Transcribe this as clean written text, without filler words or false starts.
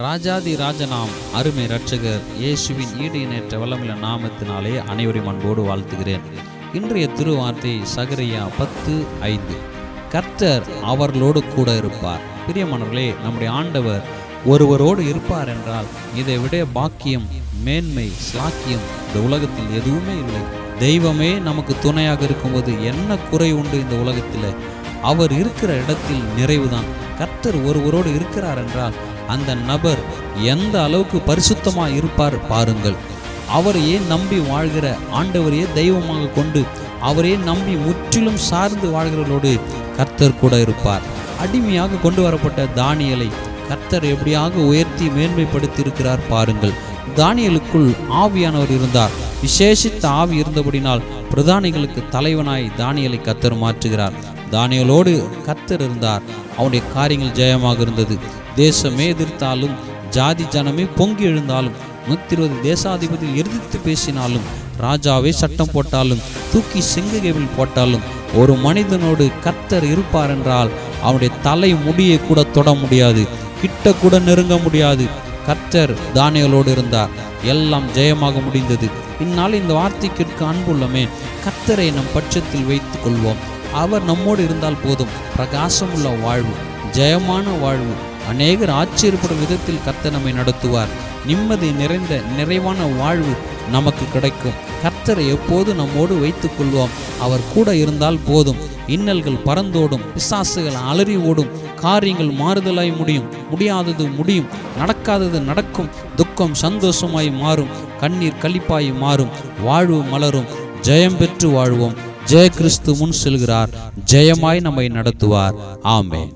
ராஜாதி ராஜனாம் அருமை இரட்சகர் இயேசுவின் ஈடு இணையற்ற வல்லமையுள்ள நாமத்தினாலே அனைவரையும் அன்போடு வாழ்த்துகிறேன். இன்றைய திருவார்த்தை சகரியா 10:5. கர்த்தர் அவர்களோடு கூட இருப்பார். பிரியமானவர்களே, நம்முடைய ஆண்டவர் ஒருவரோடு இருப்பார் என்றால் இதை விட பாக்கியம், மேன்மை, ஸ்லாக்கியம் இந்த உலகத்தில் எதுவுமே இல்லை. தெய்வமே நமக்கு துணையாக இருக்கும்போது என்ன குறை உண்டு இந்த உலகத்தில்? அவர் இருக்கிற இடத்தில் நிறைவுதான். கர்த்தர் ஒருவரோடு இருக்கிறார் என்றால் அந்த நபர் எந்த அளவுக்கு பரிசுத்தமாக இருப்பார் பாருங்கள். அவரையே நம்பி வாழ்கிற ஆண்டவரையே தெய்வமாக கொண்டு அவரையே நம்பி முற்றிலும் சார்ந்து வாழ்கிறவர்களோடு கர்த்தர் கூட இருப்பார். அடிமையாக கொண்டு வரப்பட்ட தானியேலை கர்த்தர் எப்படியாக உயர்த்தி மேன்மைப்படுத்தி இருக்கிறார் பாருங்கள். தானியேலுக்குள் ஆவியானவர் இருந்தார். விசேஷித்த ஆவி இருந்தபடினால் பிரதானிகளுக்கு தலைவனாய் தானியேலை கர்த்தர் மாற்றுகிறார். தானியேலோடு கர்த்தர் இருந்தார். அவனுடைய காரியங்கள் ஜெயமாக இருந்தது. தேசமே எதிர்த்தாலும், ஜாதி ஜனமே பொங்கி எழுந்தாலும், 120 தேசாதிபதியில் எதிர்த்து பேசினாலும், ராஜாவே சட்டம் போட்டாலும், தூக்கி செங்ககையில் போட்டாலும், ஒரு மனிதனோடு கர்த்தர் இருப்பார் என்றால் அவனுடைய தலை முடியை கூட தொட முடியாது, கிட்ட கூட நெருங்க முடியாது. கர்த்தர் தானியேலோடு இருந்தார். எல்லாம் ஜெயமாக முடிந்தது. இந்நாள் இந்த வார்த்தைக்கு அன்புள்ளமே, கர்த்தரை நம் பட்சத்தில் வைத்துக் கொள்வோம். அவர் நம்மோடு இருந்தால் போதும். பிரகாசமுள்ள வாழ்வு, ஜெயமான வாழ்வு, அநேகர் ஆச்சரியப்படும் விதத்தில் கர்த்தர் நம்மை நடத்துவார். நிம்மதி நிறைந்த நிறைவான வாழ்வு நமக்கு கிடைக்கும். கர்த்தரை எப்போது நம்மோடு வைத்துக் கொள்வோம். அவர் கூட இருந்தால் போதும். இன்னல்கள் பறந்தோடும், பிசாசுகள் அலறி ஓடும், காரியங்கள் மாறுதலாய் முடியும், முடியாதது முடியும், நடக்காதது நடக்கும், துக்கம் சந்தோஷமாய் மாறும், கண்ணீர் களிப்பாய் மாறும், வாழ்வு மலரும். ஜெயம் பெற்று வாழ்வோம். ஜெய கிறிஸ்து முன் செல்கிறார். ஜெயமாய் நம்மை நடத்துவார். ஆமென்.